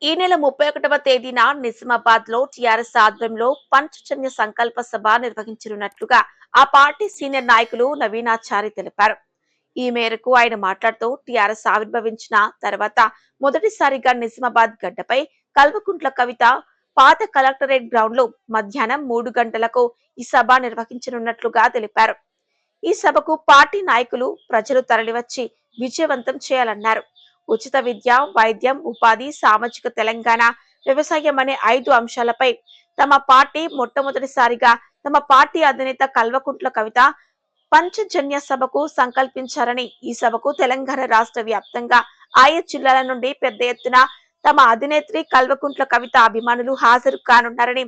ఈ నెల 31వ తేదీన నిజామాబాద్ లో టీఆర్ఎస్ ఆధ్వర్యంలో పంచజన్య సంకల్ప సభ నిర్వహించనున్నట్లుగా ఆ పార్టీ సీనియర్ నాయకులు నవీనాచారి తెలిపారు. ఈ మేరకు ఆయన మాట్లాడుతూ టీఆర్ఎస్ ఆవిర్భవించిన తర్వాత మొదటిసారిగా నిజామాబాద్ గడ్డపై కల్వకుంట్ల కవిత పాత కలెక్టరేట్ గ్రౌండ్ లో మధ్యాహ్నం 3 గంటలకు ఈ సభ నిర్వహించనున్నట్లుగా తెలిపారు. ఈ సభకు పార్టీ నాయకులు ప్రజలు తరలివచ్చి విజయవంతం చేయాలన్నారు. ఉచిత విద్య, వైద్యం, ఉపాధి, సామాజిక తెలంగాణ, వ్యవసాయం అనే 5 అంశాలపై తమ పార్టీ మొట్టమొదటిసారిగా తమ పార్టీ అధినేత కల్వకుంట్ల కవిత పంచజన్య సభకు సంకల్పించారని, ఈ సభకు తెలంగాణ రాష్ట్ర వ్యాప్తంగా ఆయా జిల్లాల నుండి పెద్ద ఎత్తున తమ అధినేత్రి కల్వకుంట్ల కవిత అభిమానులు హాజరు కానున్నారని,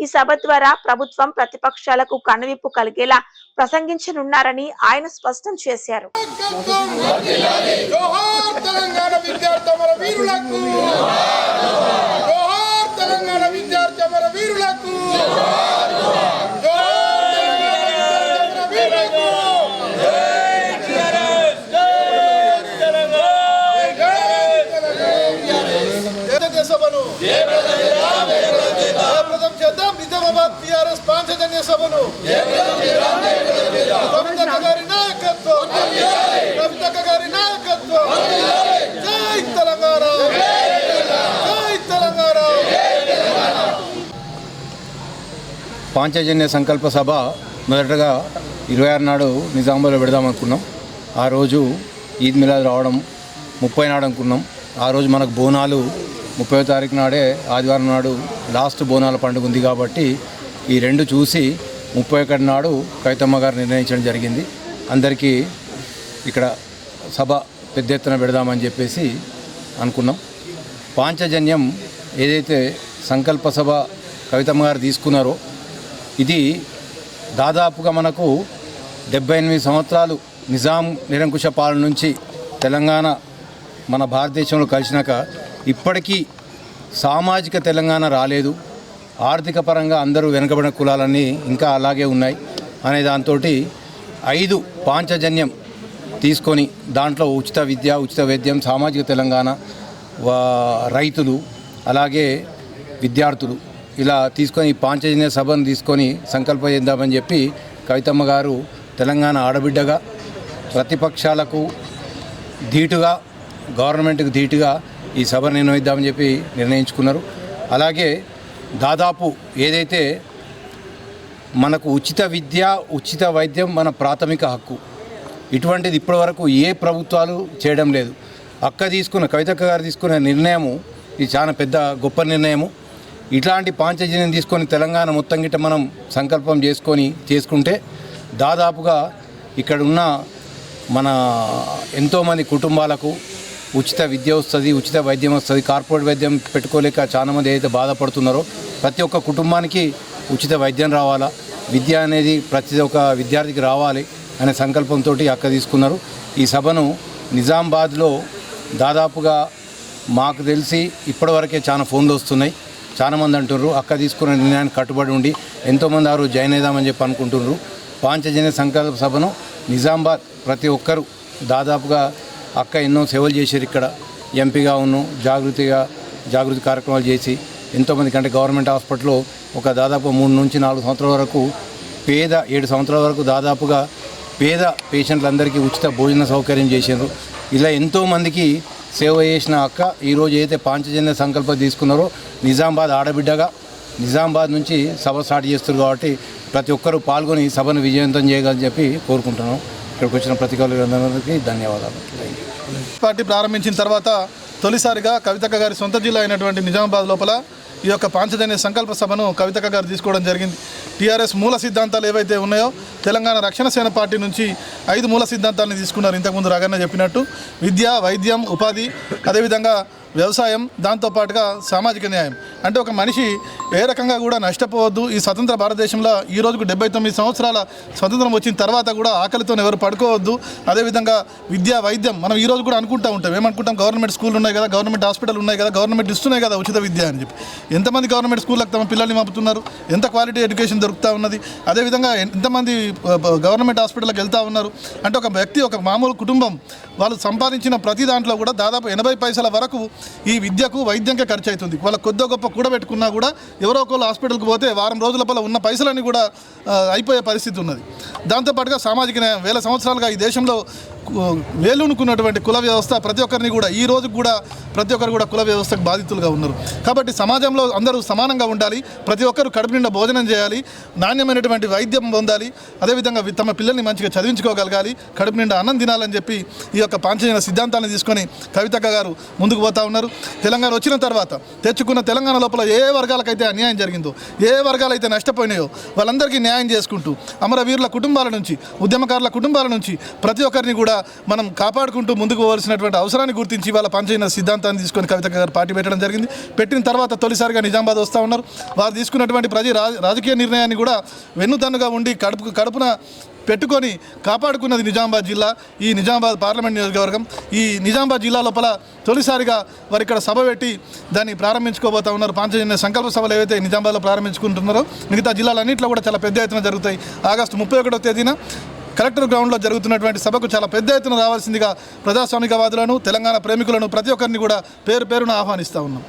ఈ సభ ద్వారా ప్రభుత్వం ప్రతిపక్షాలకు కనువిప్పు కలిగేలా ప్రసంగించనున్నారని ఆయన స్పష్టం చేశారు. టీఆర్ఎస్ పాంచజన్య సభను కవితక్క గారి నాయకత్వం, కవితక్క గారి నాయకత్వం. జై తెలంగాణ, జై తెలంగాణ. పాంచజన్య సంకల్ప సభ మొదటగా 26 నాడు నిజామాబాద్లో పెడదామనుకున్నాం. ఆ రోజు ఈద్ మిలాద్ రావడం 30 నాడు అనుకున్నాం. ఆ రోజు మనకు బోనాలు 30వ తారీఖు నాడే ఆదివారం నాడు లాస్ట్ బోనాల పండుగ ఉంది కాబట్టి ఈ రెండు చూసి 31 నాడు కవితమ్మ గారు నిర్ణయించడం జరిగింది. అందరికీ ఇక్కడ సభ పెద్ద ఎత్తున పెడదామని చెప్పేసి అనుకున్నాం. పాంచజన్యం ఏదైతే సంకల్ప సభ కవితమ్మ గారు తీసుకున్నారో ఇది దాదాపుగా మనకు 78 సంవత్సరాలు నిజాం నిరంకుశ పాలన నుంచి తెలంగాణ మన భారతదేశంలో కలిసినాక ఇప్పటికీ సామాజిక తెలంగాణ రాలేదు. ఆర్థిక పరంగా అందరూ వెనుకబడిన కులాలన్నీ ఇంకా అలాగే ఉన్నాయి అనే దాంతో 5 పాంచజన్యం తీసుకొని దాంట్లో ఉచిత విద్య, ఉచిత వైద్యం, సామాజిక తెలంగాణ, రైతులు, అలాగే విద్యార్థులు ఇలా తీసుకొని పాంచజన్య సభను తీసుకొని సంకల్పం చేద్దామని చెప్పి కవితమ్మ గారు తెలంగాణ ఆడబిడ్డగా ప్రతిపక్షాలకు ధీటుగా, గవర్నమెంట్కి ధీటుగా ఈ సభ నిర్వహిద్దామని చెప్పి నిర్ణయించుకున్నారు. అలాగే దాదాపు ఏదైతే మనకు ఉచిత విద్య, ఉచిత వైద్యం మన ప్రాథమిక హక్కు, ఇటువంటిది ఇప్పటివరకు ఏ ప్రభుత్వాలు చేయడం లేదు. కవితక్క గారు తీసుకున్న నిర్ణయము ఇది చాలా పెద్ద గొప్ప నిర్ణయము. ఇట్లాంటి పాంచజన్యం తీసుకొని తెలంగాణ మొత్తం గిట్ట మనం సంకల్పం చేసుకుంటే దాదాపుగా ఇక్కడ ఉన్న మన ఎంతోమంది కుటుంబాలకు ఉచిత విద్య వస్తుంది, ఉచిత వైద్యం వస్తుంది. కార్పొరేట్ వైద్యం పెట్టుకోలేక చాలామంది ఏదైతే బాధపడుతున్నారో ప్రతి ఒక్క కుటుంబానికి ఉచిత వైద్యం రావాలా, విద్య అనేది ప్రతి ఒక్క విద్యార్థికి రావాలి అనే సంకల్పంతో తీసుకున్నారు. ఈ సభను నిజామాబాద్లో దాదాపుగా మాకు తెలిసి ఇప్పటివరకే చాలా ఫోన్లు వస్తున్నాయి. చాలామంది అంటున్నారు తీసుకున్న నిర్ణయానికి కట్టుబడి ఉండి ఎంతోమంది ఆరు జాయిన్ అయిదామని చెప్పి అనుకుంటున్నారు. పాంచజన్య సంకల్ప సభను నిజామాబాద్ ప్రతి ఒక్కరు దాదాపుగా ఎన్నో సేవలు చేశారు. ఇక్కడ ఎంపీగా జాగృతి కార్యక్రమాలు చేసి ఎంతోమంది కంటే గవర్నమెంట్ హాస్పిటల్లో ఒక దాదాపు 3 నుంచి 4 సంవత్సరాల వరకు 7 సంవత్సరాల వరకు దాదాపుగా పేద పేషెంట్లందరికీ ఉచిత భోజన సౌకర్యం చేశారు. ఇలా ఎంతోమందికి సేవ చేసిన ఈరోజు ఏదైతే పాంచజన్య సంకల్పం తీసుకున్నారో నిజామాబాద్ ఆడబిడ్డగా నిజామాబాద్ నుంచి సభ స్టార్ట్ చేస్తారు కాబట్టి ప్రతి ఒక్కరూ పాల్గొని సభను విజయవంతం చేయగలని చెప్పి కోరుకుంటున్నాం. ఇక్కడికి వచ్చిన ప్రతికారులందరికీ ధన్యవాదాలు. పార్టీ ప్రారంభించిన తర్వాత తొలిసారిగా కవితక్క గారి సొంత జిల్లా అయినటువంటి నిజామాబాద్ లోపల ఈ యొక్క పాంచజన్య సంకల్ప సభను కవితక్క గారు తీసుకోవడం జరిగింది. టీఆర్ఎస్ మూల సిద్ధాంతాలు ఏవైతే ఉన్నాయో తెలంగాణ రక్షణ సేన పార్టీ నుంచి 5 మూల సిద్ధాంతాలను తీసుకున్నారు. ఇంతకుముందు రాగన్న చెప్పినట్టు విద్య, వైద్యం, ఉపాధి, అదేవిధంగా వ్యవసాయం, దాంతోపాటుగా సామాజిక న్యాయం. అంటే ఒక మనిషి ఏ రకంగా కూడా నష్టపోవద్దు. ఈ స్వతంత్ర భారతదేశంలో ఈ రోజుకు 79 సంవత్సరాల స్వతంత్రం వచ్చిన తర్వాత కూడా ఆకలితో ఎవరు పడుకోవద్దు. అదేవిధంగా విద్య, వైద్యం మనం ఈ రోజు కూడా అనుకుంటూ ఉంటాం. ఏమనుకుంటాం? గవర్నమెంట్ స్కూల్ ఉన్నాయి కదా, గవర్నమెంట్ హాస్పిటల్ ఉన్నాయి కదా, గవర్నమెంట్ ఇస్తున్నాయి కదా ఉచిత విద్య అని చెప్పి. ఎంతమంది గవర్నమెంట్ స్కూళ్ళకి తమ పిల్లల్ని పంపుతున్నారు? ఎంత క్వాలిటీ ఎడ్యుకేషన్ దొరుకుతూ ఉన్నది? అదేవిధంగా ఎంతమంది గవర్నమెంట్ హాస్పిటల్కి వెళ్తూ ఉన్నారు? అంటే ఒక వ్యక్తి, ఒక మామూలు కుటుంబం వాళ్ళు సంపాదించిన ప్రతి దాంట్లో కూడా దాదాపు 80 పైసల వరకు ఈ విద్యకు వైద్యంకే ఖర్చు అవుతుంది. వాళ్ళ కొద్ది గొప్ప కూడబెట్టుకున్నా కూడా ఎవరో ఒకళ్ళు హాస్పిటల్కి పోతే వారం రోజుల లోపల ఉన్న పైసలన్నీ కూడా అయిపోయే పరిస్థితి ఉన్నది. దాంతోపాటుగా సామాజిక న్యాయం వేల సంవత్సరాలుగా ఈ దేశంలో వేలునుకున్నటువంటి కుల వ్యవస్థ ప్రతి ఒక్కరిని కూడా ఈ రోజు కూడా ప్రతి ఒక్కరు కూడా కుల వ్యవస్థకు బాధితులుగా ఉన్నారు. కాబట్టి సమాజంలో అందరూ సమానంగా ఉండాలి, ప్రతి ఒక్కరు కడుపు నిండా భోజనం చేయాలి, నాణ్యమైనటువంటి వైద్యం పొందాలి, అదేవిధంగా తమ పిల్లల్ని మంచిగా చదివించుకోగలగాలి, కడుపు నిండా అన్నం తినాలని చెప్పి ఈ యొక్క పాంచజన్య సిద్ధాంతాలను తీసుకొని కవితక్క గారు ముందుకు పోతా ఉన్నారు. తెలంగాణ వచ్చిన తర్వాత తెచ్చుకున్న తెలంగాణ లోపల ఏ వర్గాలకైతే అన్యాయం జరిగిందో, ఏ వర్గాలైతే నష్టపోయినాయో వాళ్ళందరికీ న్యాయం చేసుకుంటూ అమరవీరుల కుటుంబాల నుంచి, ఉద్యమకారుల కుటుంబాల నుంచి ప్రతి ఒక్కరిని కూడా మనం కాపాడుకుంటూ ముందుకు పోవాల్సినటువంటి అవసరాన్ని గుర్తించి వాళ్ళ పాంచజన్య సిద్ధాంతాన్ని తీసుకొని కవితక్క గారు పార్టీ పెట్టడం జరిగింది. పెట్టిన తర్వాత తొలిసారిగా నిజామాబాద్ వస్తూ ఉన్నారు. వారు తీసుకున్నటువంటి రాజకీయ నిర్ణయాన్ని కూడా వెన్నుదన్నుగా ఉండి కడుపున పెట్టుకొని కాపాడుకున్నది నిజామాబాద్ జిల్లా. ఈ నిజామాబాద్ పార్లమెంట్ నియోజకవర్గం ఈ నిజామాబాద్ జిల్లా లోపల తొలిసారిగా వారు ఇక్కడ సభ పెట్టి దాన్ని ప్రారంభించుకోబోతా ఉన్నారు. పాంచజన్య సంకల్ప సభలు ఏవైతే నిజామాబాద్లో ప్రారంభించుకుంటున్నారో మిగతా జిల్లాలన్నింటిలో కూడా చాలా పెద్ద ఎత్తున జరుగుతాయి. ఆగస్టు 31వ తేదీన కలెక్టర్ గ్రౌండ్లో జరుగుతున్నటువంటి సభకు చాలా పెద్ద ఎత్తున రావాల్సిందిగా ప్రజాస్వామికవాదులను, తెలంగాణ ప్రేమికులను ప్రతి ఒక్కరిని కూడా పేరు పేరున ఆహ్వానిస్తూ ఉన్నాం.